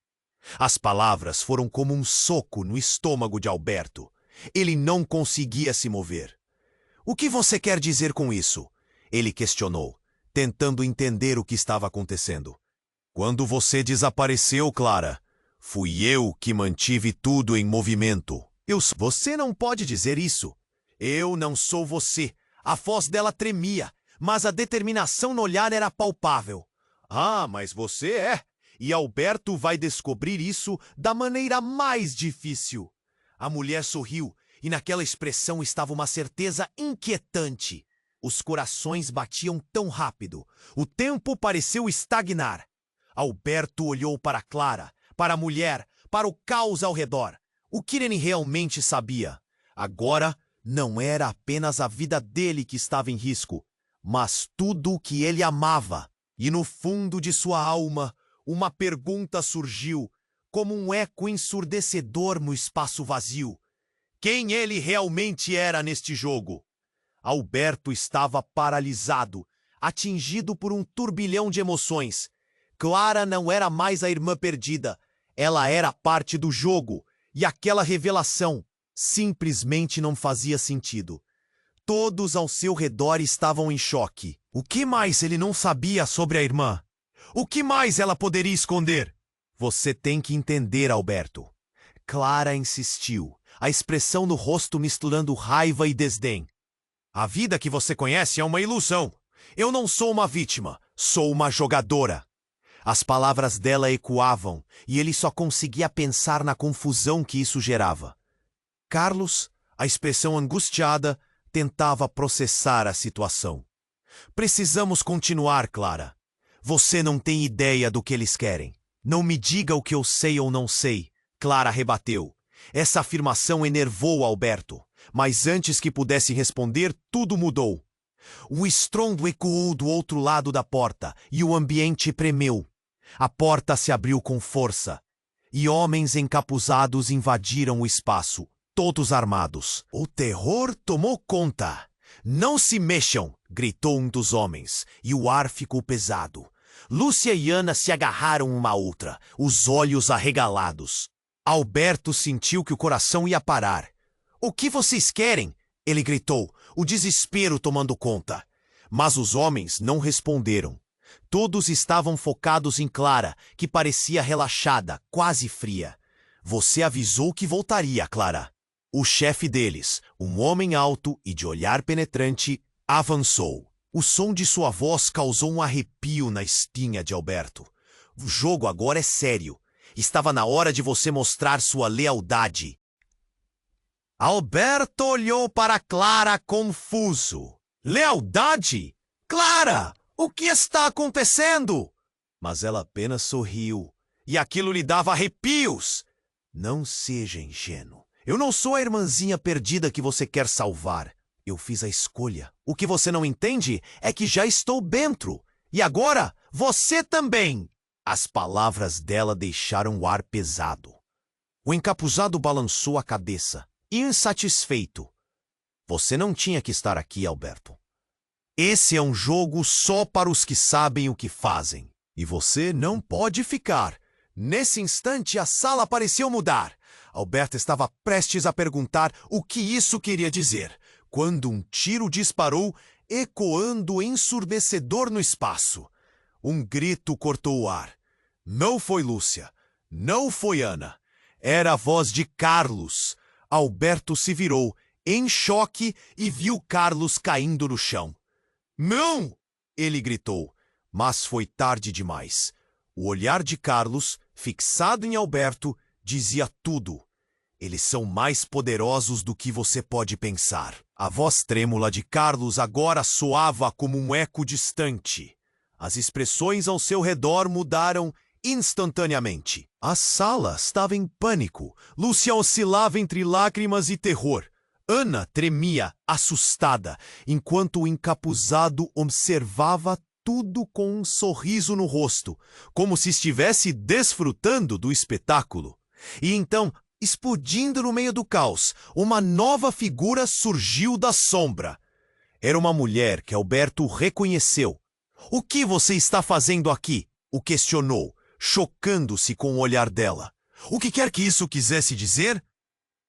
As palavras foram como um soco no estômago de Alberto. Ele não conseguia se mover. O que você quer dizer com isso? Ele questionou, tentando entender o que estava acontecendo. Quando você desapareceu, Clara, fui eu que mantive tudo em movimento. Você não pode dizer isso. Eu não sou você. A voz dela tremia, mas a determinação no olhar era palpável. Ah, mas você é. E Alberto vai descobrir isso da maneira mais difícil. A mulher sorriu, e naquela expressão estava uma certeza inquietante. Os corações batiam tão rápido. O tempo pareceu estagnar. Alberto olhou para Clara, para a mulher, para o caos ao redor. O que ele realmente sabia? Agora, não era apenas a vida dele que estava em risco, mas tudo o que ele amava. E no fundo de sua alma, uma pergunta surgiu, como um eco ensurdecedor no espaço vazio. Quem ele realmente era neste jogo? Alberto estava paralisado, atingido por um turbilhão de emoções. Clara não era mais a irmã perdida. Ela era parte do jogo, e aquela revelação simplesmente não fazia sentido. Todos ao seu redor estavam em choque. O que mais ele não sabia sobre a irmã? O que mais ela poderia esconder? Você tem que entender, Alberto. Clara insistiu, a expressão no rosto misturando raiva e desdém. A vida que você conhece é uma ilusão. Eu não sou uma vítima, sou uma jogadora. As palavras dela ecoavam, e ele só conseguia pensar na confusão que isso gerava. Carlos, a expressão angustiada, tentava processar a situação. Precisamos continuar, Clara. Você não tem ideia do que eles querem. Não me diga o que eu sei ou não sei, Clara rebateu. Essa afirmação enervou Alberto, mas antes que pudesse responder, tudo mudou. O estrondo ecoou do outro lado da porta e o ambiente tremeu. A porta se abriu com força e homens encapuzados invadiram o espaço, todos armados. O terror tomou conta. Não se mexam, gritou um dos homens, e o ar ficou pesado. Lúcia e Ana se agarraram uma à outra, os olhos arregalados. Alberto sentiu que o coração ia parar. O que vocês querem? Ele gritou, o desespero tomando conta. Mas os homens não responderam. Todos estavam focados em Clara, que parecia relaxada, quase fria. Você avisou que voltaria, Clara. O chefe deles, um homem alto e de olhar penetrante, avançou. O som de sua voz causou um arrepio na espinha de Alberto. O jogo agora é sério. Estava na hora de você mostrar sua lealdade. Alberto olhou para Clara confuso. Lealdade? Clara, o que está acontecendo? Mas ela apenas sorriu, e aquilo lhe dava arrepios. Não seja ingênuo. Eu não sou a irmãzinha perdida que você quer salvar. Eu fiz a escolha. O que você não entende é que já estou dentro. E agora, você também. As palavras dela deixaram o ar pesado. O encapuzado balançou a cabeça, insatisfeito. Você não tinha que estar aqui, Alberto. Esse é um jogo só para os que sabem o que fazem. E você não pode ficar. Nesse instante, a sala pareceu mudar. Alberto estava prestes a perguntar o que isso queria dizer, quando um tiro disparou, ecoando ensurdecedor no espaço. Um grito cortou o ar. Não foi Lúcia, não foi Ana. Era a voz de Carlos. Alberto se virou, em choque, e viu Carlos caindo no chão. Não! Ele gritou, mas foi tarde demais. O olhar de Carlos, fixado em Alberto, dizia tudo. Eles são mais poderosos do que você pode pensar. A voz trêmula de Carlos agora soava como um eco distante. As expressões ao seu redor mudaram instantaneamente. A sala estava em pânico. Lúcia oscilava entre lágrimas e terror. Ana tremia, assustada, enquanto o encapuzado observava tudo com um sorriso no rosto, como se estivesse desfrutando do espetáculo. E então, explodindo no meio do caos, uma nova figura surgiu da sombra. Era uma mulher que Alberto reconheceu. O que você está fazendo aqui? O questionou, chocando-se com o olhar dela. O que quer que isso quisesse dizer?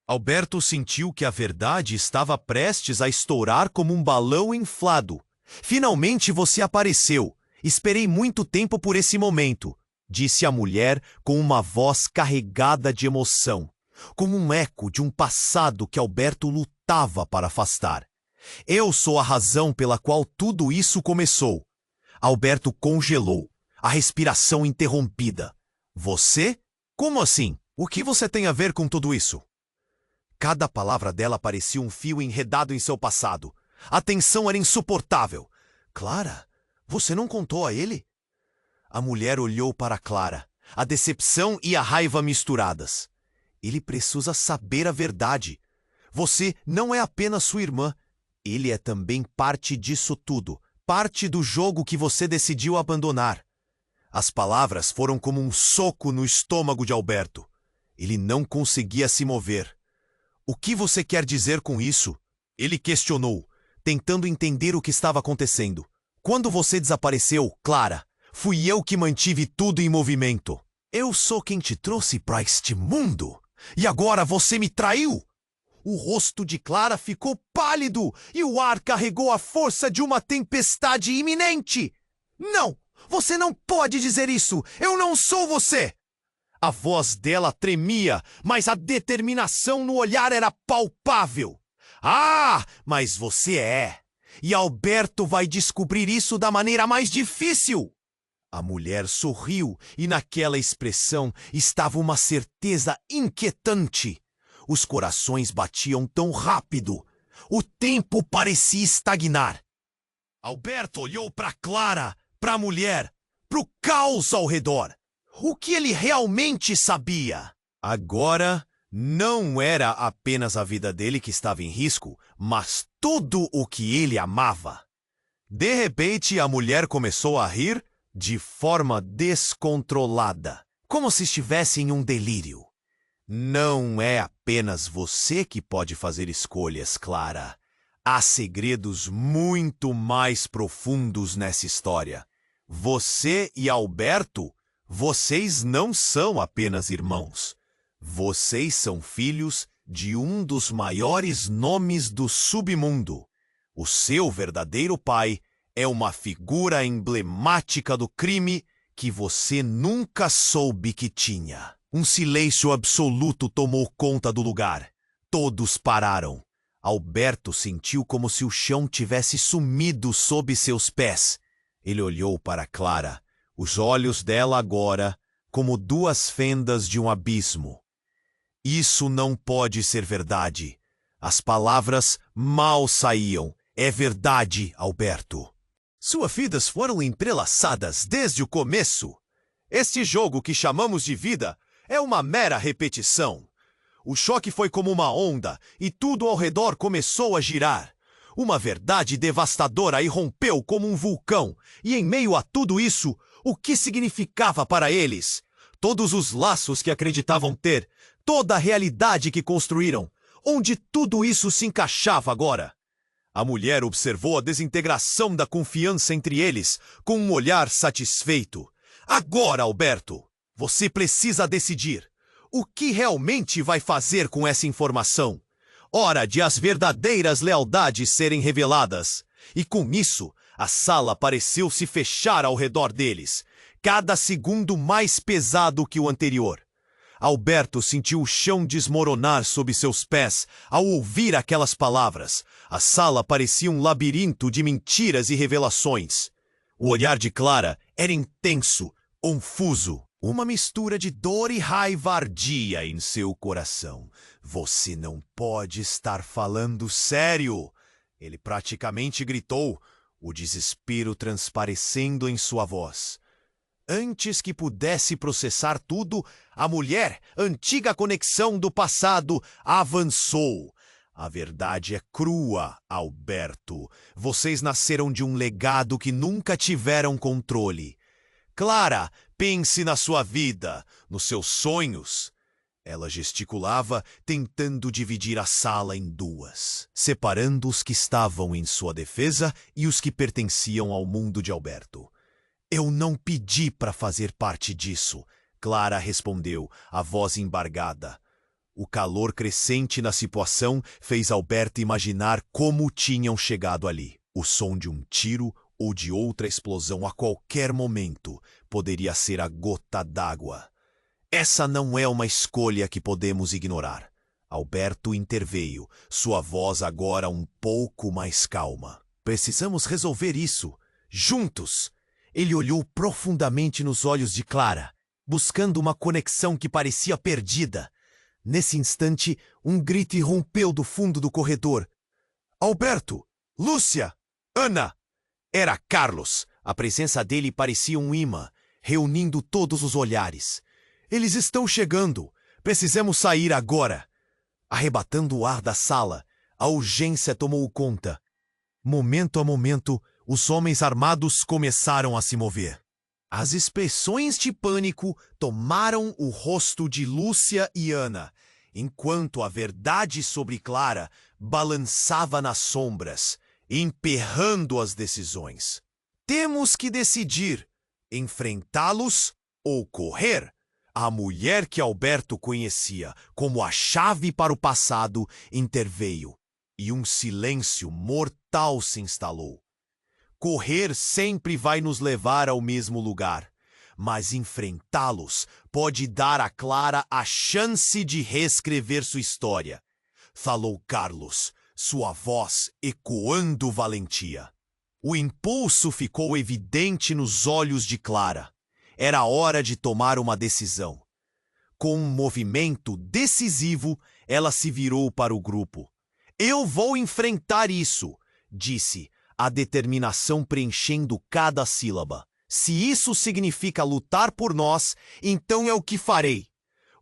Alberto sentiu que a verdade estava prestes a estourar como um balão inflado. Finalmente você apareceu. Esperei muito tempo por esse momento, disse a mulher com uma voz carregada de emoção, como um eco de um passado que Alberto lutava para afastar. Eu sou a razão pela qual tudo isso começou. Alberto congelou. a respiração interrompida. Você? Como assim? O que você tem a ver com tudo isso? Cada palavra dela parecia um fio enredado em seu passado. A tensão era insuportável. Clara, você não contou a ele? A mulher olhou para Clara, a decepção e a raiva misturadas. Ele precisa saber a verdade. Você não é apenas sua irmã. Ele é também parte disso tudo, parte do jogo que você decidiu abandonar. As palavras foram como um soco no estômago de Alberto. Ele não conseguia se mover. O que você quer dizer com isso? Ele questionou, tentando entender o que estava acontecendo. Quando você desapareceu, Clara, fui eu que mantive tudo em movimento. Eu sou quem te trouxe para este mundo. E agora você me traiu? O rosto de Clara ficou pálido e o ar carregou a força de uma tempestade iminente. Não! Você não pode dizer isso! Eu não sou você! A voz dela tremia, mas a determinação no olhar era palpável. Ah, mas você é! E Alberto vai descobrir isso da maneira mais difícil! A mulher sorriu e naquela expressão estava uma certeza inquietante. Os corações batiam tão rápido. O tempo parecia estagnar. Alberto olhou para Clara, para a mulher, para o caos ao redor. O que ele realmente sabia? Agora, não era apenas a vida dele que estava em risco, mas tudo o que ele amava. De repente, a mulher começou a rir de forma descontrolada, como se estivesse em um delírio. Não é apenas você que pode fazer escolhas, Clara. Há segredos muito mais profundos nessa história. Você e Alberto, vocês não são apenas irmãos. Vocês são filhos de um dos maiores nomes do submundo. O seu verdadeiro pai é uma figura emblemática do crime que você nunca soube que tinha. Um silêncio absoluto tomou conta do lugar. Todos pararam. Alberto sentiu como se o chão tivesse sumido sob seus pés. Ele olhou para Clara, os olhos dela agora como duas fendas de um abismo. Isso não pode ser verdade. As palavras mal saíam. É verdade, Alberto. Suas vidas foram entrelaçadas desde o começo. Este jogo que chamamos de vida é uma mera repetição. O choque foi como uma onda e tudo ao redor começou a girar. Uma verdade devastadora irrompeu como um vulcão, e em meio a tudo isso, o que significava para eles? Todos os laços que acreditavam ter, toda a realidade que construíram, onde tudo isso se encaixava agora? A mulher observou a desintegração da confiança entre eles com um olhar satisfeito. Agora, Alberto, você precisa decidir. O que realmente vai fazer com essa informação? Hora de as verdadeiras lealdades serem reveladas. E com isso, a sala pareceu se fechar ao redor deles, cada segundo mais pesado que o anterior. Alberto sentiu o chão desmoronar sob seus pés ao ouvir aquelas palavras. A sala parecia um labirinto de mentiras e revelações. O olhar de Clara era intenso, confuso. Uma mistura de dor e raiva ardia em seu coração. Você não pode estar falando sério! Ele praticamente gritou, o desespero transparecendo em sua voz. Antes que pudesse processar tudo, a mulher, antiga conexão do passado, avançou. A verdade é crua, Alberto. Vocês nasceram de um legado que nunca tiveram controle. Clara, pense na sua vida, nos seus sonhos. Ela gesticulava, tentando dividir a sala em duas, separando os que estavam em sua defesa e os que pertenciam ao mundo de Alberto. Eu não pedi para fazer parte disso, Clara respondeu, a voz embargada. O calor crescente na situação fez Alberto imaginar como tinham chegado ali. O som de um tiro ou de outra explosão a qualquer momento poderia ser a gota d'água. Essa não é uma escolha que podemos ignorar. Alberto interveio, sua voz agora um pouco mais calma. Precisamos resolver isso, juntos. Ele olhou profundamente nos olhos de Clara, buscando uma conexão que parecia perdida. Nesse instante, um grito irrompeu do fundo do corredor. Alberto! Lúcia! Ana! Era Carlos. A presença dele parecia um imã, reunindo todos os olhares. Eles estão chegando. Precisamos sair agora. Arrebatando o ar da sala, a urgência tomou conta. Momento a momento, os homens armados começaram a se mover. As expressões de pânico tomaram o rosto de Lúcia e Ana, enquanto a verdade sobre Clara balançava nas sombras, emperrando as decisões. Temos que decidir, enfrentá-los ou correr. A mulher que Alberto conhecia como a chave para o passado interveio, e um silêncio mortal se instalou. Correr sempre vai nos levar ao mesmo lugar, mas enfrentá-los pode dar a Clara a chance de reescrever sua história. Falou Carlos, sua voz ecoando valentia. O impulso ficou evidente nos olhos de Clara. Era hora de tomar uma decisão. Com um movimento decisivo, ela se virou para o grupo. Eu vou enfrentar isso, disse, a determinação preenchendo cada sílaba. Se isso significa lutar por nós, então é o que farei.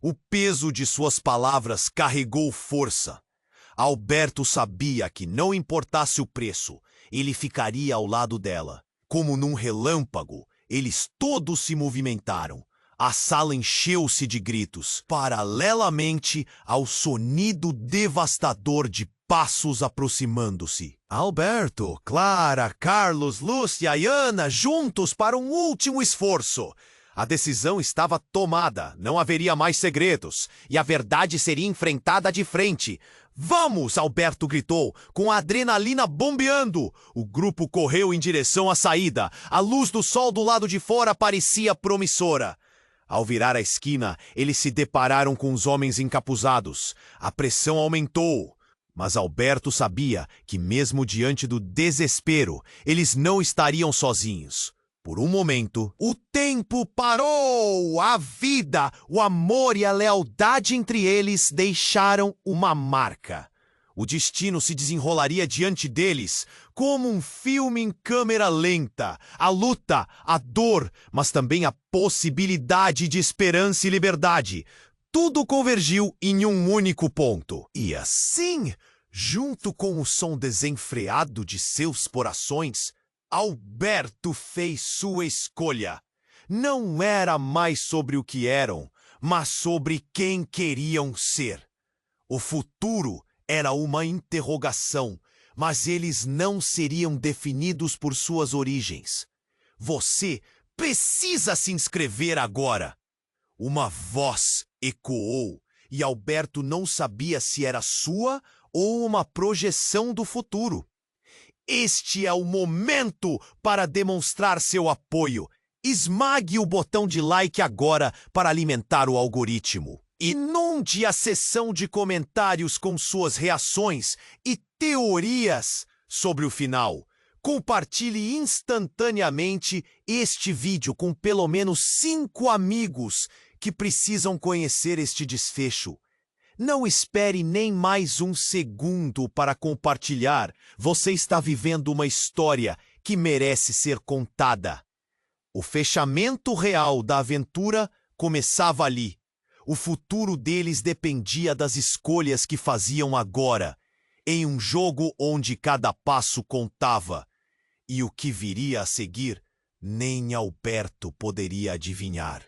O peso de suas palavras carregou força. Alberto sabia que não importasse o preço, ele ficaria ao lado dela. Como num relâmpago, eles todos se movimentaram. A sala encheu-se de gritos, paralelamente ao sonido devastador de passos aproximando-se. Alberto, Clara, Carlos, Lúcia e Ana juntos para um último esforço. A decisão estava tomada, não haveria mais segredos, e a verdade seria enfrentada de frente. Vamos! Alberto gritou, com a adrenalina bombeando. O grupo correu em direção à saída. A luz do sol do lado de fora parecia promissora. Ao virar a esquina, eles se depararam com os homens encapuzados. A pressão aumentou. Mas Alberto sabia que, mesmo diante do desespero, eles não estariam sozinhos. Por um momento, o tempo parou! A vida, o amor e a lealdade entre eles deixaram uma marca. O destino se desenrolaria diante deles, como um filme em câmera lenta. A luta, a dor, mas também a possibilidade de esperança e liberdade. Tudo convergiu em um único ponto. E assim, junto com o som desenfreado de seus corações, Alberto fez sua escolha. Não era mais sobre o que eram, mas sobre quem queriam ser. O futuro era uma interrogação, mas eles não seriam definidos por suas origens. Você precisa se inscrever agora. Uma voz ecoou, e Alberto não sabia se era sua ou uma projeção do futuro. Este é o momento para demonstrar seu apoio. Esmague o botão de like agora para alimentar o algoritmo. Inunde a seção de comentários com suas reações e teorias sobre o final. Compartilhe instantaneamente este vídeo com pelo menos 5 amigos que precisam conhecer este desfecho. Não espere nem mais um segundo para compartilhar. Você está vivendo uma história que merece ser contada. O fechamento real da aventura começava ali. O futuro deles dependia das escolhas que faziam agora, em um jogo onde cada passo contava. E o que viria a seguir, nem Alberto poderia adivinhar.